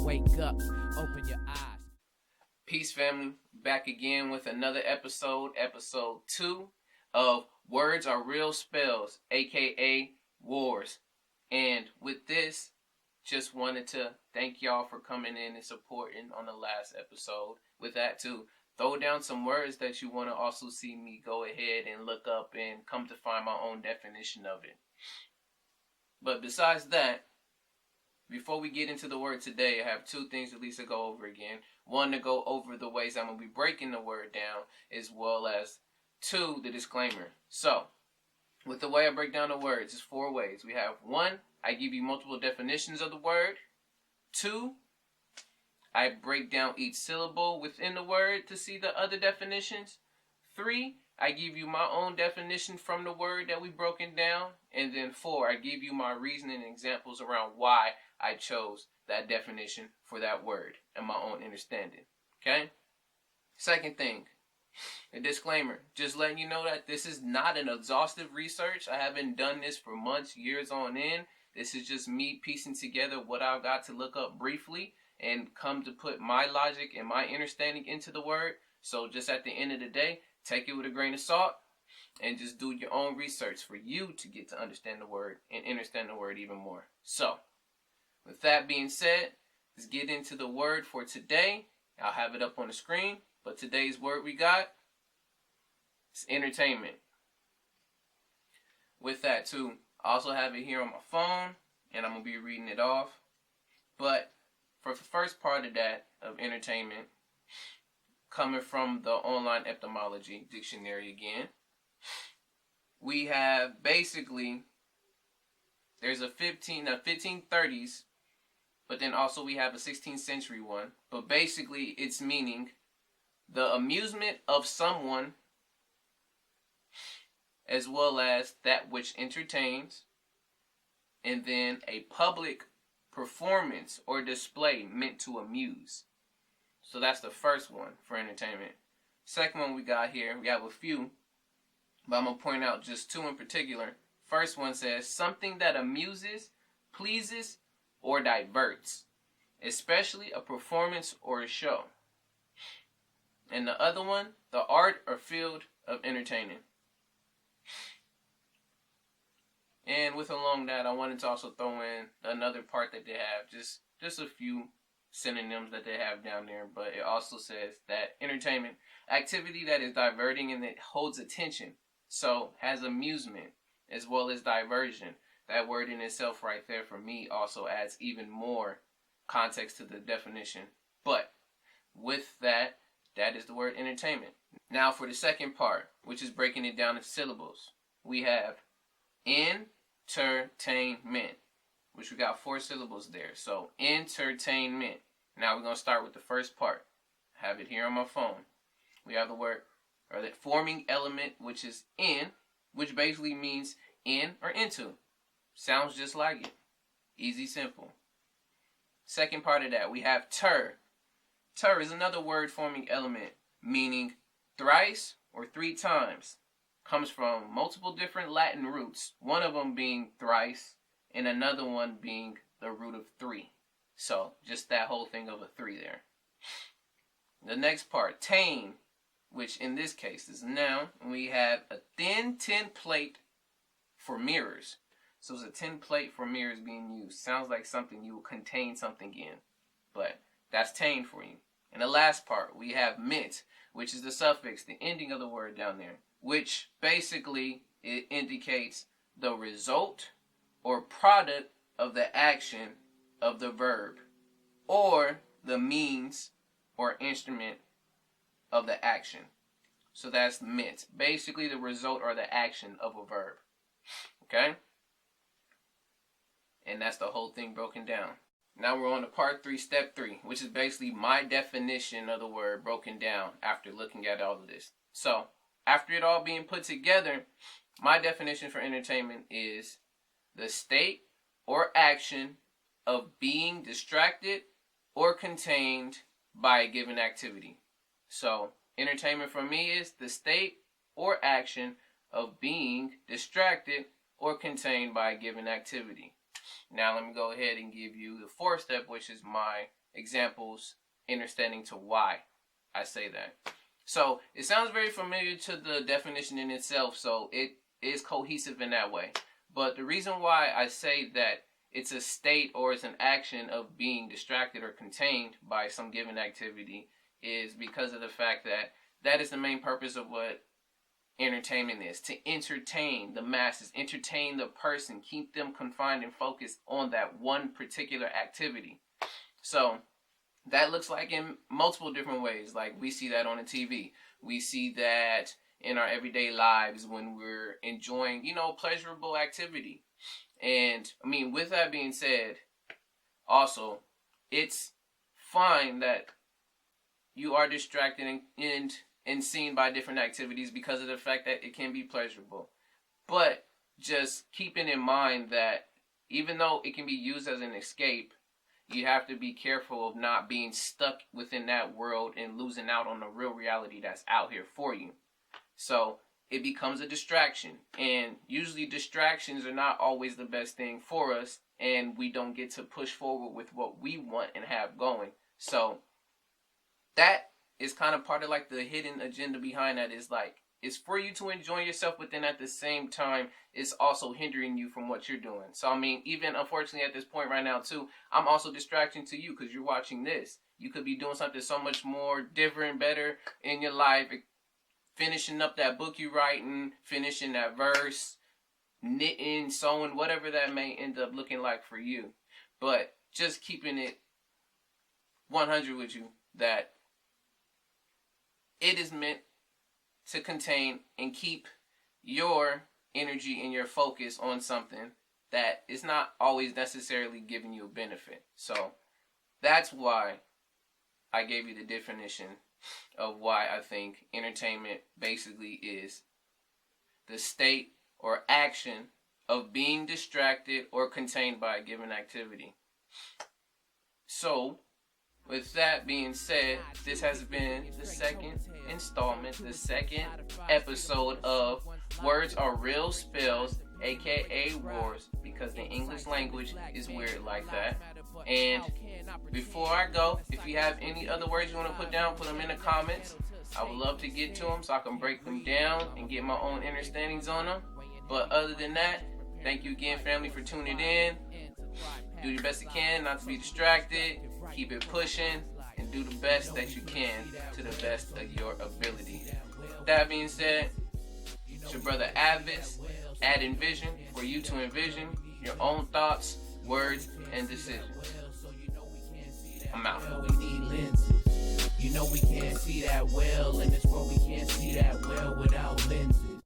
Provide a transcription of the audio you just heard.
Wake up, open your eyes. Peace, family. Back again with another episode 2 of Words Are Real Spells, aka Wars. And with this, just wanted to thank y'all for coming in and supporting on the last episode. With that too, throw down some words that you want to also see me go ahead and look up and come to find my own definition of it. But besides that, before we get into the word today, I have two things at least to go over again. One, to go over the ways I'm going to be breaking the word down, as well as two, the disclaimer. So, with the way I break down the words, it's 4 ways. We have 1, I give you multiple definitions of the word. 2, I break down each syllable within the word to see the other definitions. 3, I give you my own definition from the word that we've broken down. And then 4, I give you my reasoning and examples around why I chose that definition for that word and my own understanding. Okay? Second thing, a disclaimer. Just letting you know that this is not an exhaustive research. I haven't done this for months, years on end. This is just me piecing together what I've got to look up briefly and come to put my logic and my understanding into the word. So just at the end of the day, take it with a grain of salt and just do your own research for you to get to understand the word and understand the word even more. So, with that being said, let's get into the word for today. I'll have it up on the screen, but today's word we got is entertainment. With that too, I also have it here on my phone, and I'm going to be reading it off. But for the first part of that, of entertainment, coming from the online etymology dictionary again, we have basically, there's a 1530s, but then also we have a 16th century one. But basically it's meaning the amusement of someone as well as that which entertains, and then a public performance or display meant to amuse. So that's the first one for entertainment. Second one we got here, we have a few, but I'm going to point out just 2 in particular. First one says, something that amuses, pleases, or diverts, especially a performance or a show. And the other one, the art or field of entertaining. And with along that, I wanted to also throw in another part that they have, just a few synonyms that they have down there, but it also says that entertainment, activity that is diverting and that holds attention, so has amusement as well as diversion. That word in itself right there for me also adds even more context to the definition. But with that, that is the word entertainment. Now for the second part, which is breaking it down into syllables, we have entertainment, which we got 4 syllables there. So entertainment. Now we're going to start with the first part. I have it here on my phone. We have the word, or the forming element, which is in, which basically means in or into. Sounds just like it. Easy, simple. Second part of that, we have ter. Ter is another word forming element, meaning thrice or 3 times. Comes from multiple different Latin roots, one of them being thrice, and another one being the root of 3. So, just that whole thing of a 3 there. The next part, Tain, which in this case is a noun. We have a thin tin plate for mirrors. So it's a tin plate for mirrors being used. Sounds like something you will contain something in. But that's Tain for you. And the last part, we have Ment, which is the suffix, the ending of the word down there, which basically it indicates the result or product of the action of the verb, or the means or instrument of the action. So that's Ment. Basically the result or the action of a verb. Okay? And that's the whole thing broken down. Now we're on to part 3, step 3, which is basically my definition of the word broken down after looking at all of this. So, after it all being put together, my definition for entertainment is the state or action of being distracted or contained by a given activity. So, entertainment for me is the state or action of being distracted or contained by a given activity. Now let me go ahead and give you the 4th step, which is my examples, understanding to why I say that. So it sounds very familiar to the definition in itself, so it is cohesive in that way. But the reason why I say that it's a state or it's an action of being distracted or contained by some given activity is because of the fact that that is the main purpose of what entertainment is, to entertain the masses, entertain the person, keep them confined and focused on that one particular activity. So that looks like in multiple different ways. Like we see that on the TV. We see that in our everyday lives when we're enjoying, pleasurable activity. And I mean, with that being said, also, it's fine that you are distracted and seen by different activities because of the fact that it can be pleasurable. But just keeping in mind that even though it can be used as an escape, you have to be careful of not being stuck within that world and losing out on the real reality that's out here for you. So it becomes a distraction. And usually distractions are not always the best thing for us, and we don't get to push forward with what we want and have going. So that is kind of part of like the hidden agenda behind that, is like, it's for you to enjoy yourself, but then at the same time, it's also hindering you from what you're doing. So, I mean, even unfortunately at this point right now too, I'm also distracting to you because you're watching this. You could be doing something so much more different, better in your life, finishing up that book you're writing, finishing that verse, knitting, sewing, whatever that may end up looking like for you. But just keeping it 100 with you, that it is meant to contain and keep your energy and your focus on something that is not always necessarily giving you a benefit. So that's why I gave you the definition of why I think entertainment basically is the state or action of being distracted or contained by a given activity. So, with that being said, this has been the second installment, the second episode of Words Are Real Spells, aka Wars, because the English language is weird like that. And before I go, if you have any other words you want to put down, put them in the comments. I would love to get to them so I can break them down and get my own understandings on them. But other than that, thank you again, family, for tuning in. Do your best you can not to be distracted. Keep it pushing and do the best that you can to the best of your ability. That being said, it's your brother A.D.V.I.S.S. Add envision for you to envision your own thoughts, words, and decisions. I'm out. You know we can't see that well, and it's where we can't see that well without lenses.